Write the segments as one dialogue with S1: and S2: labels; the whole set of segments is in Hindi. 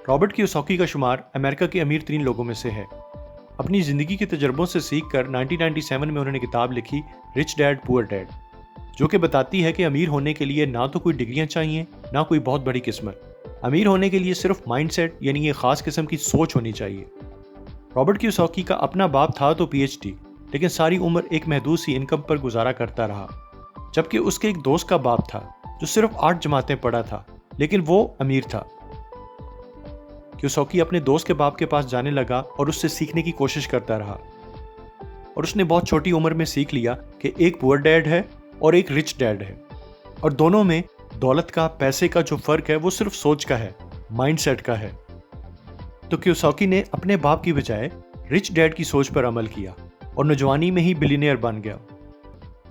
S1: रॉबर्ट कियोसाकी का शुमार अमेरिका के अमीर 3 लोगों में से है। अपनी ज़िंदगी के तजुर्बों से सीखकर 1997 में उन्होंने किताब लिखी रिच डैड पुअर डैड, जो कि बताती है कि अमीर होने के लिए ना तो कोई डिग्रियां चाहिए, ना कोई बहुत बड़ी किस्मत। अमीर होने के लिए सिर्फ माइंडसेट यानी ये खास किस्म की सोच होनी चाहिए। रॉबर्ट कियोसाकी का अपना बाप था तो पीएचडी, लेकिन सारी उम्र एक महदूद सी इनकम पर गुजारा करता रहा। जबकि उसके एक दोस्त का बाप था जो सिर्फ 8 जमातें पढ़ा था, लेकिन वो अमीर था। कियोसाकी अपने दोस्त के बाप के पास जाने लगा और उससे सीखने की कोशिश करता रहा, और उसने बहुत छोटी उम्र में सीख लिया कि एक पुअर डैड है और एक रिच डैड है, और दोनों में दौलत का, पैसे का जो फर्क है वो सिर्फ सोच का है, माइंडसेट का है। तो कियोसाकी ने अपने बाप की बजाय रिच डैड की सोच पर अमल किया और नौजवानी में ही बिलियनियर बन गया।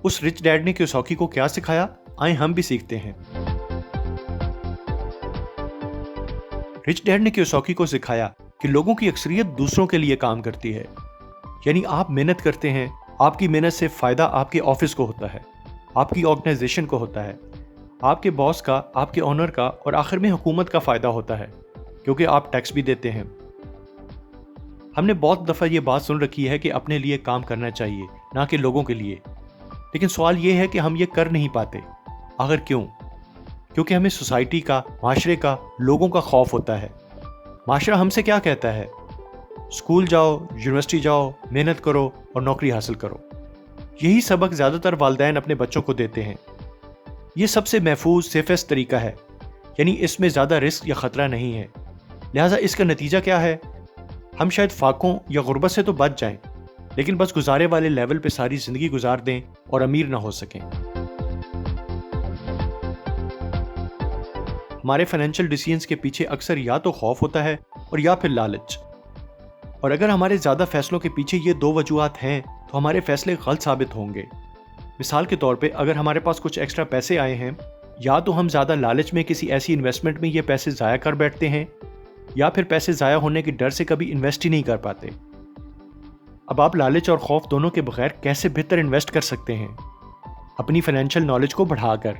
S1: उस रिच डैड ने कियोसाकी को क्या सिखाया, आए हम भी सीखते हैं। रिच डैड ने कियोसाकी को सिखाया कि लोगों की अक्सरियत दूसरों के लिए काम करती है, यानी आप मेहनत करते हैं, आपकी मेहनत से फायदा आपके ऑफिस को होता है, आपकी ऑर्गेनाइजेशन को होता है, आपके बॉस का, आपके ओनर का, और आखिर में हुकूमत का फायदा होता है, क्योंकि आप टैक्स भी देते हैं। हमने बहुत दफा ये बात सुन रखी है कि अपने लिए काम करना चाहिए, ना कि लोगों के लिए। लेकिन सवाल यह है कि हम ये कर नहीं पाते। आखिर क्यों? क्योंकि हमें सोसाइटी का, माशरे का, लोगों का खौफ होता है। माशरा हमसे क्या कहता है? स्कूल जाओ, यूनिवर्सिटी जाओ, मेहनत करो और नौकरी हासिल करो। यही सबक ज़्यादातर वालिदैन अपने बच्चों को देते हैं। ये सबसे महफूज, सेफेस्ट तरीका है, यानी इसमें ज़्यादा रिस्क या ख़तरा नहीं है। लिहाजा इसका नतीजा क्या है? हम शायद फाकों या गुर्बत से तो बच जाएं, लेकिन बस गुजारे वाले लेवल पे सारी ज़िंदगी गुजार दें और अमीर ना हो सकें। हमारे फाइनेंशियल डिसीजंस के पीछे अक्सर या तो खौफ होता है और या फिर लालच। और अगर हमारे ज़्यादा फैसलों के पीछे ये 2 वजूहात हैं तो हमारे फैसले गलत साबित होंगे। मिसाल के तौर पे अगर हमारे पास कुछ एक्स्ट्रा पैसे आए हैं, या तो हम ज़्यादा लालच में किसी ऐसी इन्वेस्टमेंट में ये पैसे ज़ाया कर बैठते हैं, या फिर पैसे ज़ाया होने के डर से कभी इन्वेस्ट ही नहीं कर पाते। अब आप लालच और खौफ दोनों के बगैर कैसे बेहतर इन्वेस्ट कर सकते हैं? अपनी फाइनेंशियल नॉलेज को बढ़ाकर,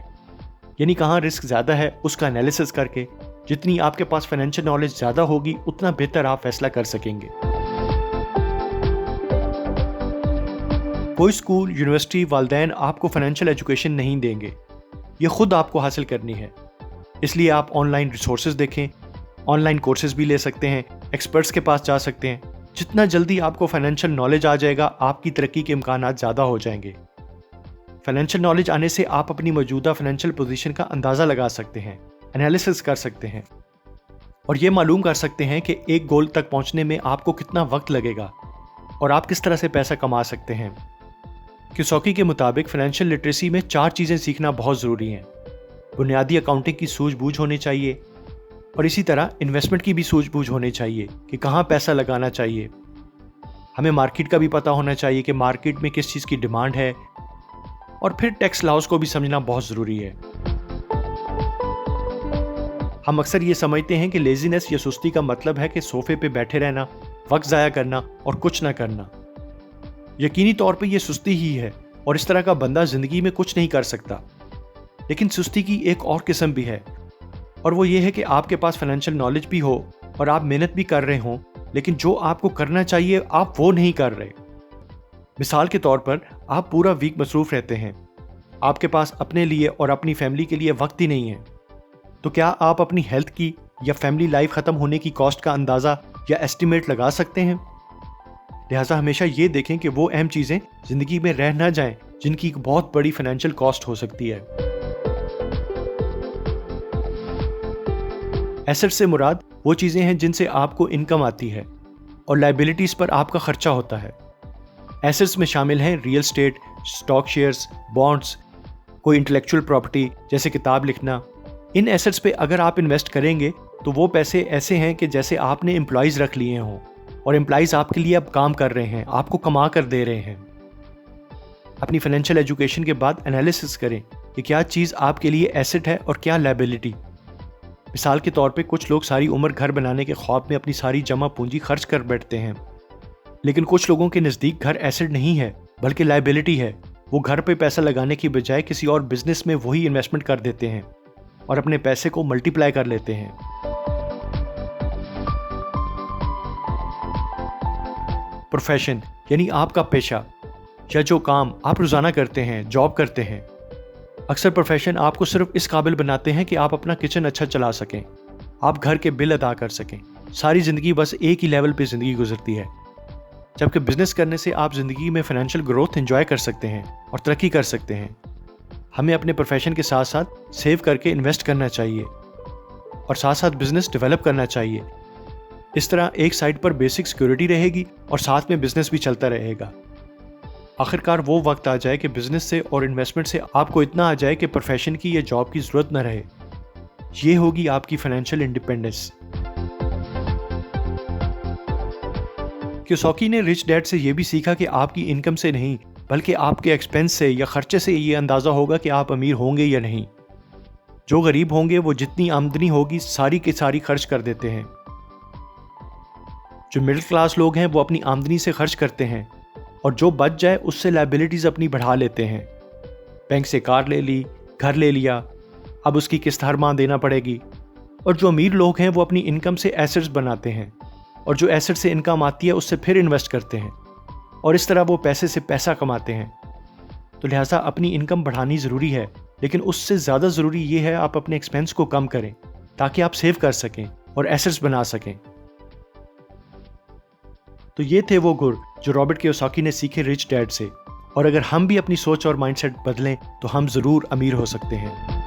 S1: यानी कहाँ रिस्क ज़्यादा है उसका एनालिसिस करके। जितनी आपके पास फाइनेंशियल नॉलेज ज़्यादा होगी, उतना बेहतर आप फैसला कर सकेंगे। कोई स्कूल, यूनिवर्सिटी, वालिदैन आपको फाइनेंशियल एजुकेशन नहीं देंगे, ये खुद आपको हासिल करनी है। इसलिए आप ऑनलाइन रिसोर्सेज देखें, ऑनलाइन कोर्सेज भी ले सकते हैं, एक्सपर्ट्स के पास जा सकते हैं। जितना जल्दी आपको फाइनेंशियल नॉलेज आ जाएगा, आपकी तरक्की के इम्कानात ज़्यादा हो जाएंगे। फाइनेंशियल नॉलेज आने से आप अपनी मौजूदा फाइनेंशियल पोजीशन का अंदाज़ा लगा सकते हैं, एनालिसिस कर सकते हैं, और ये मालूम कर सकते हैं कि एक गोल तक पहुंचने में आपको कितना वक्त लगेगा और आप किस तरह से पैसा कमा सकते हैं। कियोसाकी के मुताबिक फाइनेंशियल लिटरेसी में 4 चीज़ें सीखना बहुत ज़रूरी हैं। बुनियादी अकाउंटिंग की सूझबूझ होनी चाहिए, और इसी तरह इन्वेस्टमेंट की भी सूझबूझ होनी चाहिए कि कहाँ पैसा लगाना चाहिए। हमें मार्केट का भी पता होना चाहिए कि मार्केट में किस चीज़ की डिमांड है, और फिर टैक्स लॉज को भी समझना बहुत ज़रूरी है। हम अक्सर ये समझते हैं कि लेजीनेस या सुस्ती का मतलब है कि सोफे पे बैठे रहना, वक्त ज़ाया करना और कुछ ना करना। यकीनी तौर पे ये सुस्ती ही है, और इस तरह का बंदा ज़िंदगी में कुछ नहीं कर सकता। लेकिन सुस्ती की एक और किस्म भी है, और वो ये है कि आपके पास फाइनेंशियल नॉलेज भी हो और आप मेहनत भी कर रहे हों, लेकिन जो आपको करना चाहिए आप वो नहीं कर रहे। मिसाल के तौर पर आप पूरा वीक मसरूफ़ रहते हैं, आपके पास अपने लिए और अपनी फैमिली के लिए वक्त ही नहीं है। तो क्या आप अपनी हेल्थ की या फैमिली लाइफ ख़त्म होने की कॉस्ट का अंदाज़ा या एस्टिमेट लगा सकते हैं? लिहाजा हमेशा ये देखें कि वो अहम चीज़ें ज़िंदगी में रह ना जाएं जिनकी एक बहुत बड़ी फाइनेंशियल कॉस्ट हो सकती है। एसेट से मुराद वो चीज़ें हैं जिनसे आपको इनकम आती है और लायबिलिटीज़ पर आपका खर्चा होता है। एसेट्स में शामिल हैं real estate, stock shares, bonds, कोई इंटेलेक्चुअल प्रॉपर्टी जैसे किताब लिखना। इन एसेट्स पे अगर आप इन्वेस्ट करेंगे तो वो पैसे ऐसे हैं कि जैसे आपने एम्प्लॉयज़ रख लिए हों, और एम्प्लॉयज़ आपके लिए अब काम कर रहे हैं, आपको कमा कर दे रहे हैं। अपनी फाइनेंशियल एजुकेशन के बाद एनालिसिस करें कि क्या चीज़ आपके लिए एसेट है और क्या लायबिलिटी। मिसाल के तौर पे कुछ लोग सारी उम्र घर बनाने के ख्वाब में अपनी सारी जमा पूंजी खर्च कर बैठते हैं, लेकिन कुछ लोगों के नज़दीक घर एसेट नहीं है बल्कि लायबिलिटी है। वो घर पे पैसा लगाने की बजाय किसी और बिजनेस में वही इन्वेस्टमेंट कर देते हैं और अपने पैसे को मल्टीप्लाई कर लेते हैं। प्रोफेशन यानी आपका पेशा या जो काम आप रोजाना करते हैं, जॉब करते हैं, अक्सर प्रोफेशन आपको सिर्फ इस काबिल बनाते हैं कि आप अपना किचन अच्छा चला सकें, आप घर के बिल अदा कर सकें। सारी जिंदगी बस एक ही लेवल पे जिंदगी गुजरती है। जबकि बिजनेस करने से आप जिंदगी में फाइनेंशियल ग्रोथ एंजॉय कर सकते हैं और तरक्की कर सकते हैं। हमें अपने प्रोफेशन के साथ साथ सेव करके इन्वेस्ट करना चाहिए और साथ साथ बिजनेस डेवलप करना चाहिए। इस तरह एक साइड पर बेसिक सिक्योरिटी रहेगी और साथ में बिजनेस भी चलता रहेगा। आखिरकार वो वक्त आ जाए कि बिजनेस से और इन्वेस्टमेंट से आपको इतना आ जाए कि प्रोफेशन की या जॉब की जरूरत न रहे। ये होगी आपकी फाइनेंशियल इंडिपेंडेंस। कियोसाकी ने रिच डैड से यह भी सीखा कि आपकी इनकम से नहीं बल्कि आपके एक्सपेंस से या खर्चे से ये अंदाजा होगा कि आप अमीर होंगे या नहीं। जो गरीब होंगे वो जितनी आमदनी होगी सारी की सारी खर्च कर देते हैं। जो मिडिल क्लास लोग हैं वो अपनी आमदनी से खर्च करते हैं और जो बच जाए उससे लायबिलिटीज अपनी बढ़ा लेते हैं। बैंक से कार ले ली, घर ले लिया, अब उसकी किस्त हर माह देना पड़ेगी। और जो अमीर लोग हैं वो अपनी इनकम से एसेट्स बनाते हैं और जो एसेट से इनकम आती है उससे फिर इन्वेस्ट करते हैं और इस तरह वो पैसे से पैसा कमाते हैं। तो लिहाजा अपनी इनकम बढ़ानी ज़रूरी है, लेकिन उससे ज़्यादा ज़रूरी ये है आप अपने एक्सपेंस को कम करें ताकि आप सेव कर सकें और एसेट्स बना सकें। तो ये थे वो गुर जो रॉबर्ट कियोसाकी ने सीखे रिच डैड से। और अगर हम भी अपनी सोच और माइंडसेट बदलें तो हम ज़रूर अमीर हो सकते हैं।